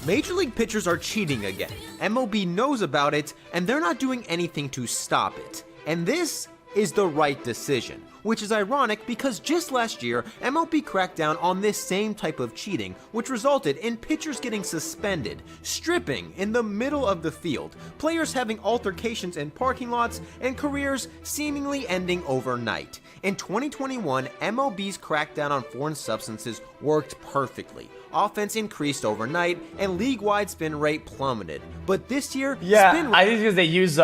Major League pitchers are cheating again. MLB knows about it, and they're not doing anything to stop it. And this is the right decision, which is ironic because just last year, MLB cracked down on this same type of cheating, which resulted in pitchers getting suspended, stripping in the middle of the field, players having altercations in parking lots, and careers seemingly ending overnight. In 2021, MLB's crackdown on foreign substances worked perfectly. Offense increased overnight, and league-wide spin rate plummeted. But this year, yeah, I think because they use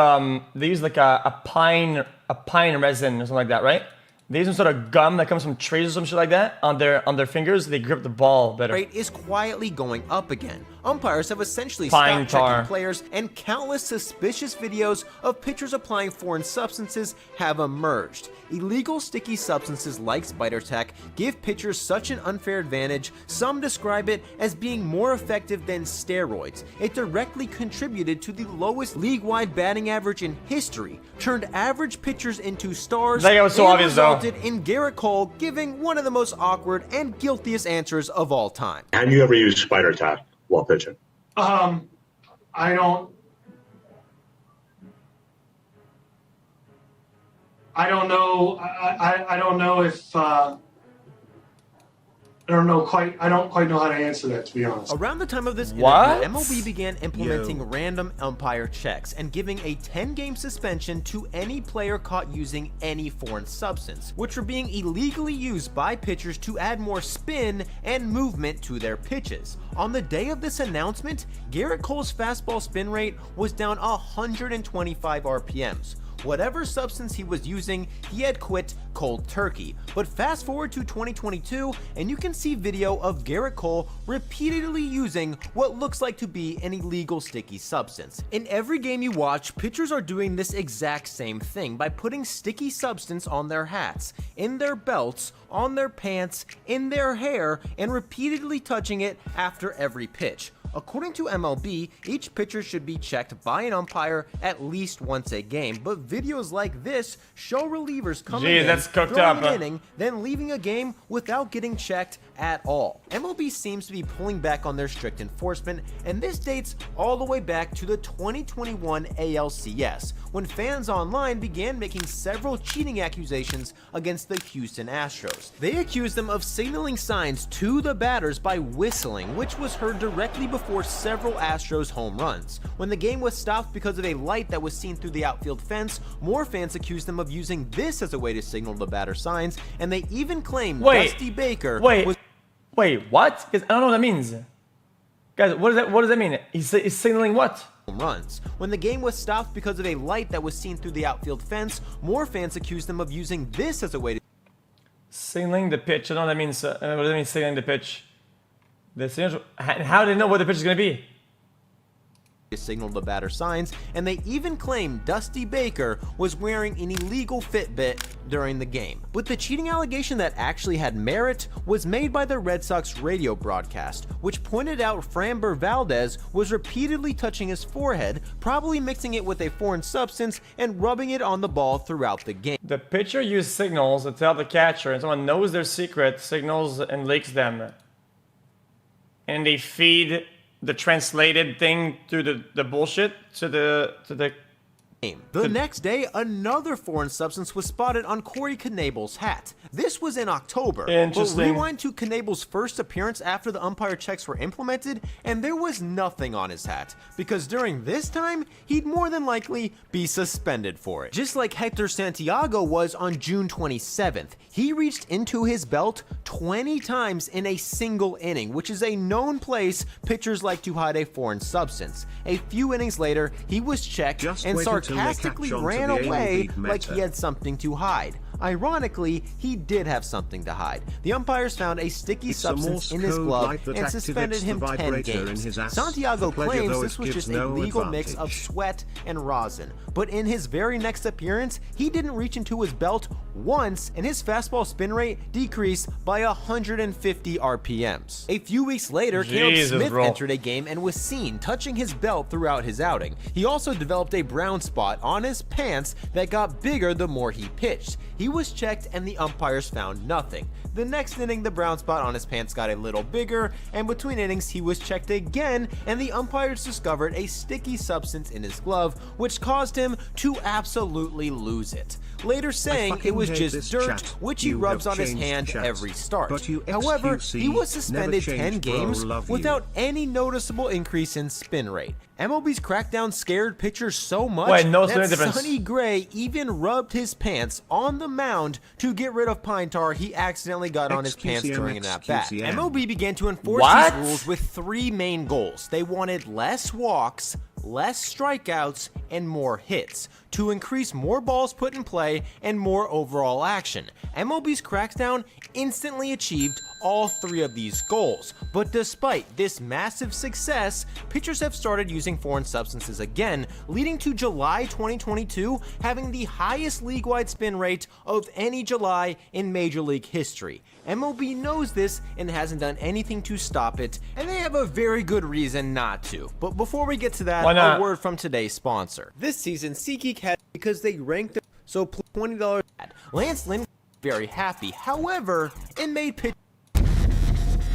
like a pine resin or something like that, right? They use some sort of gum that comes from trees or some shit like that on their fingers. They grip the ball better. Rate is quietly going up again. Umpires have essentially stopped checking players, and countless suspicious videos of pitchers applying foreign substances have emerged. Illegal sticky substances like spider tack give pitchers such an unfair advantage. Some describe it as being more effective than steroids. It directly contributed to the lowest league-wide batting average in history, turned average pitchers into stars, that was so obvious, resulted in Gerrit Cole giving one of the most awkward and guiltiest answers of all time. Have you ever used spider tack while pitching? I don't know. I don't know if I don't quite know how to answer that, to be honest. Around the time of this interview, MLB began implementing random umpire checks and giving a 10-game suspension to any player caught using any foreign substance, which were being illegally used by pitchers to add more spin and movement to their pitches. On the day of this announcement, Gerrit Cole's fastball spin rate was down 125 RPMs. Whatever substance he was using, he had quit cold turkey. But fast forward to 2022, and you can see video of Gerrit Cole repeatedly using what looks like to be an illegal sticky substance. In every game you watch, pitchers are doing this exact same thing by putting sticky substance on their hats, in their belts, on their pants, in their hair, and repeatedly touching it after every pitch. According to MLB, each pitcher should be checked by an umpire at least once a game, but videos like this show relievers coming in, throwing an inning, then leaving a game without getting checked at all. MLB seems to be pulling back on their strict enforcement, and this dates all the way back to the 2021 ALCS, when fans online began making several cheating accusations against the Houston Astros. They accused them of signaling signs to the batters by whistling, which was heard directly before several Astros home runs. When the game was stopped because of a light that was seen through the outfield fence, more fans accused them of using this as a way to signal the batter signs, and they even claimed Dusty Baker was... Wait, what? Because I don't know what that means. Guys, what does that mean? He's signaling what? Runs. When the game was stopped because of a light that was seen through the outfield fence, more fans accused them of using this as a way to... Signaling the pitch. I don't know what that means. What does that mean, signaling the pitch? How do they know what the pitch is going to be? Signal the batter signs, and they even claimed Dusty Baker was wearing an illegal Fitbit during the game. But the cheating allegation that actually had merit was made by the Red Sox radio broadcast, which pointed out Framber Valdez was repeatedly touching his forehead, probably mixing it with a foreign substance and rubbing it on the ball throughout the game. The pitcher used signals to tell the catcher, and someone knows their secret, signals and leaks them. And they feed the translated thing through the bullshit to the game. The next day, another foreign substance was spotted on Corey Knebel's hat. This was in October. Interesting. But rewind to Knebel's first appearance after the umpire checks were implemented, and there was nothing on his hat, because during this time, he'd more than likely be suspended for it. Just like Hector Santiago was on June 27th, he reached into his belt 20 times in a single inning, which is a known place pitchers like to hide a foreign substance. A few innings later, he was checked and sarcastically ran away like he had something to hide. Ironically, he did have something to hide. The umpires found a sticky substance in his glove and suspended him 10 games. Santiago claims this was just a legal mix of sweat and rosin, but in his very next appearance, he didn't reach into his belt once, and his fastball spin rate decreased by 150 RPMs. A few weeks later, Caleb Smith entered a game and was seen touching his belt throughout his outing. He also developed a brown spot on his pants that got bigger the more he pitched. He was checked and the umpires found nothing. The next inning, the brown spot on his pants got a little bigger, and between innings he was checked again, and the umpires discovered a sticky substance in his glove, which caused him to absolutely lose it, later saying it was just dirt, which he rubs on his hand every start. However, he was suspended 10 games without any noticeable increase in spin rate. MLB's crackdown scared pitchers so much that Sonny Gray even rubbed his pants on the mound to get rid of pine tar he accidentally got on his pants during an at-bat. MLB began to enforce these rules with 3 main goals. They wanted less walks, less strikeouts, and more hits, to increase more balls put in play and more overall action. MLB's crackdown instantly achieved all 3 of these goals, but despite this massive success, pitchers have started using foreign substances again, leading to July 2022 having the highest league-wide spin rate of any July in Major League history. MLB knows this and hasn't done anything to stop it, and they have a very good reason not to. But before we get to that, a word from today's sponsor. This season, SeatGeek had because they ranked them, so $20. Lance Lynn was very happy. However, it made pitch.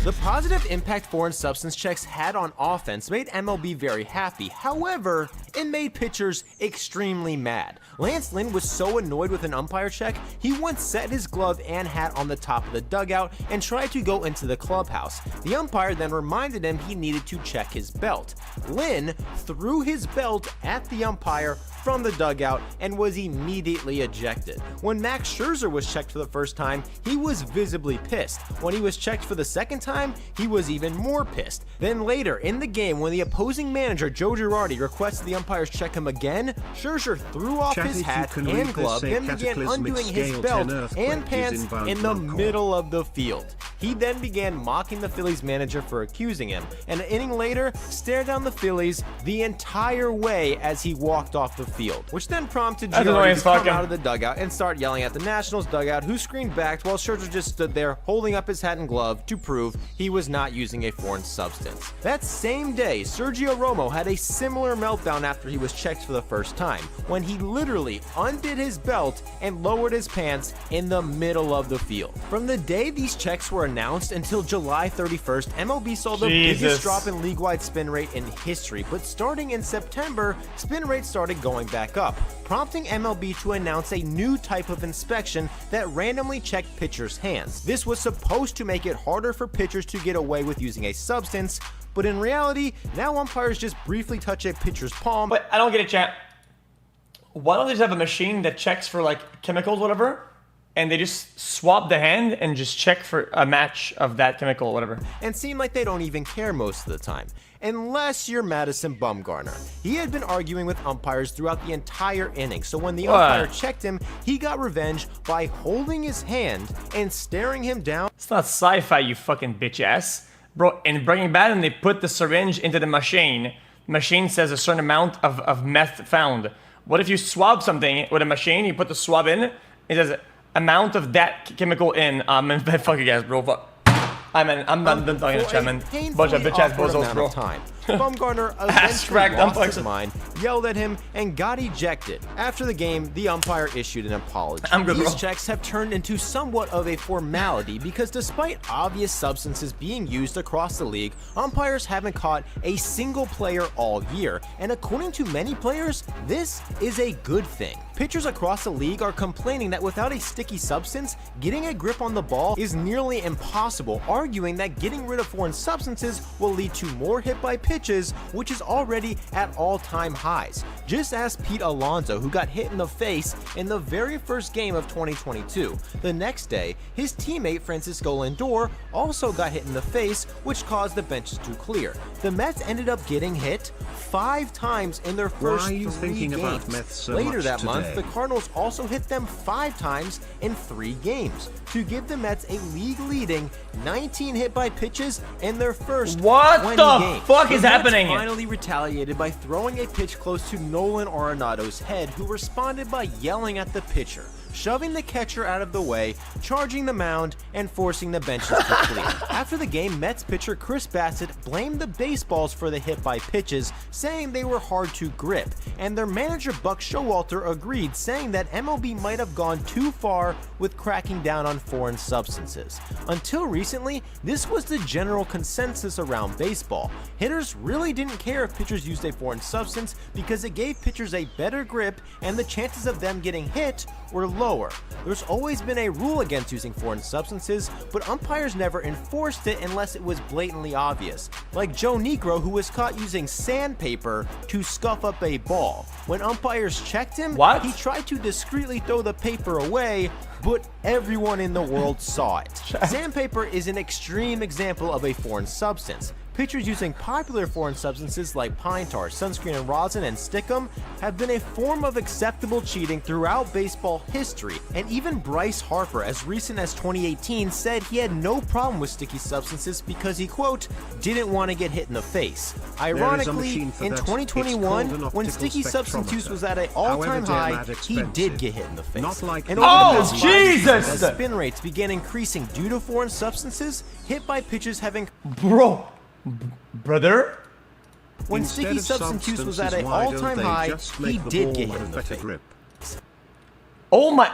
The positive impact foreign substance checks had on offense made MLB very happy. However, it made pitchers extremely mad. Lance Lynn was so annoyed with an umpire check, he once set his glove and hat on the top of the dugout and tried to go into the clubhouse. The umpire then reminded him he needed to check his belt. Lynn threw his belt at the umpire from the dugout and was immediately ejected. When Max Scherzer was checked for the first time, he was visibly pissed. When he was checked for the second time, he was even more pissed. Then later in the game, when the opposing manager Joe Girardi requested the umpires check him again, Scherzer threw off his hat and glove, then began undoing his belt and pants in the middle of the field. He then began mocking the Phillies manager for accusing him, and an inning later stared down the Phillies the entire way as he walked off the field, which then prompted Girardi to come out of the dugout and start yelling at the Nationals dugout, who screamed back while Scherzer just stood there holding up his hat and glove to prove he was not using a foreign substance. That same day, Sergio Romo had a similar meltdown after he was checked for the first time, when he literally undid his belt and lowered his pants in the middle of the field. From the day these checks were announced until July 31st, MLB saw the biggest drop in league-wide spin rate in history, but starting in September, spin rates started going back up, prompting MLB to announce a new type of inspection that randomly checked pitchers' hands. This was supposed to make it harder for pitchers to get away with using a substance, but in reality, now umpires just briefly touch a pitcher's palm. But I don't get it, chat. Why don't they just have a machine that checks for like chemicals, whatever, and they just swap the hand and just check for a match of that chemical, whatever, and seem like they don't even care most of the time. Unless you're Madison Bumgarner. He had been arguing with umpires throughout the entire inning, so when the umpire checked him, he got revenge by holding his hand and staring him down. It's not sci-fi, you fucking bitch ass. Bro, in Breaking Bad, and they put the syringe into the machine. Machine says a certain amount of meth found. What if you swab something with a machine, you put the swab in, it says amount of that chemical in, fuck you guys, bro, fuck. I'm done talking to Chapman. Bunch of bitch ass bozos, bro. Bumgarner eventually lost his mind, yelled at him, and got ejected. After the game, the umpire issued an apology. These checks have turned into somewhat of a formality because despite obvious substances being used across the league, umpires haven't caught a single player all year, and according to many players, this is a good thing. Pitchers across the league are complaining that without a sticky substance, getting a grip on the ball is nearly impossible, arguing that getting rid of foreign substances will lead to more hit by pitches, which is already at all-time highs. Just ask Pete Alonso, who got hit in the face in the very first game of 2022. The next day, his teammate Francisco Lindor also got hit in the face, which caused the benches to clear. The Mets ended up getting hit 5 times in their first 3 games. Later that month, the Cardinals also hit them 5 times in 3 games to give the Mets a league-leading 19 hit by pitches in their first 20 games. Fuck is happening? The Mets finally retaliated by throwing a pitch close to Nolan Arenado's head, who responded by yelling at the pitcher. shoving the catcher out of the way, charging the mound, and forcing the benches to clear. After the game, Mets pitcher Chris Bassett blamed the baseballs for the hit by pitches, saying they were hard to grip, and their manager Buck Showalter agreed, saying that MLB might have gone too far with cracking down on foreign substances. Until recently, this was the general consensus around baseball. Hitters really didn't care if pitchers used a foreign substance because it gave pitchers a better grip and the chances of them getting hit were lower. There's always been a rule against using foreign substances, but umpires never enforced it unless it was blatantly obvious, like Joe Negro, who was caught using sandpaper to scuff up a ball. When umpires checked him, he tried to discreetly throw the paper away, but everyone in the world saw it. Sandpaper is an extreme example of a foreign substance. Pitchers using popular foreign substances like pine tar, sunscreen and rosin, and stickum have been a form of acceptable cheating throughout baseball history, and even Bryce Harper, as recent as 2018, said he had no problem with sticky substances because he, quote, didn't want to get hit in the face. Ironically, in 2021, when sticky substance use was at an all-time high, he did get hit in the face. And over the Jesus! As spin rates began increasing due to foreign substances, hit by pitches having... Brother? When sticky substance use was at an all-time high, he did get hit in the face. Oh my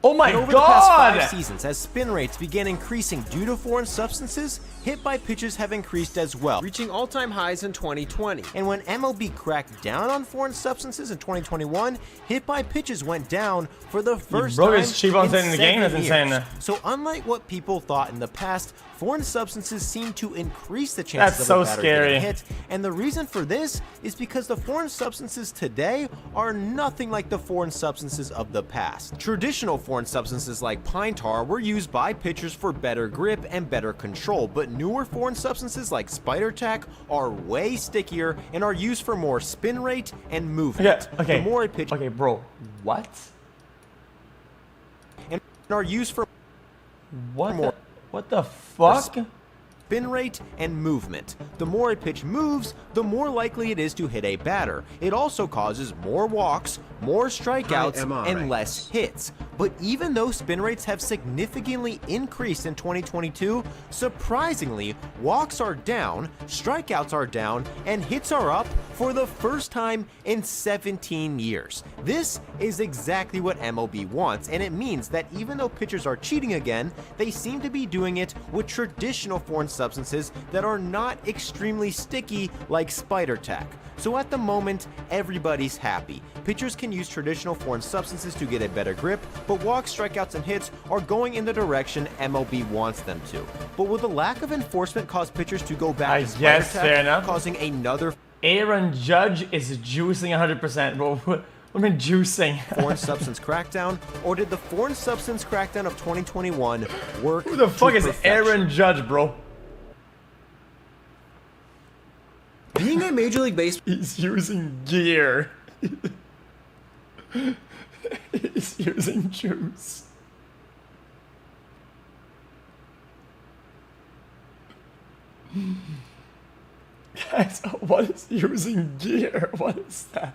Over the past 5 seasons, as spin rates began increasing due to foreign substances, hit by pitches have increased as well, reaching all-time highs in 2020. And when MLB cracked down on foreign substances in 2021, hit by pitches went down for the first time in 7 years. So unlike what people thought in the past, foreign substances seem to increase the chances of a batter getting hit, and the reason for this is because the foreign substances today are nothing like the foreign substances of the past. Traditional foreign substances like pine tar were used by pitchers for better grip and better control, but newer foreign substances like spider tack are way stickier and are used for more spin rate and movement. Okay, the more a pitch bro, what? And are used for what the fuck? Spin rate and movement. The more a pitch moves, the more likely it is to hit a batter. It also causes more walks, more strikeouts, and less hits. But even though spin rates have significantly increased in 2022, surprisingly, walks are down, strikeouts are down, and hits are up for the first time in 17 years. This is exactly what MLB wants, and it means that even though pitchers are cheating again, they seem to be doing it with traditional foreign substances that are not extremely sticky like spider tack. So at the moment, everybody's happy. Pitchers can use traditional foreign substances to get a better grip, but walks, strikeouts, and hits are going in the direction MLB wants them to. But will the lack of enforcement cause pitchers to go back to spider tack, fair enough, causing another... Aaron Judge is juicing 100%, bro. What am I juicing? Foreign substance crackdown, or did the foreign substance crackdown of 2021 work? Who the fuck is Aaron Judge, bro? Being a Major League Baseball... He's using gear. He's using juice. Guys, what is using gear? What is that?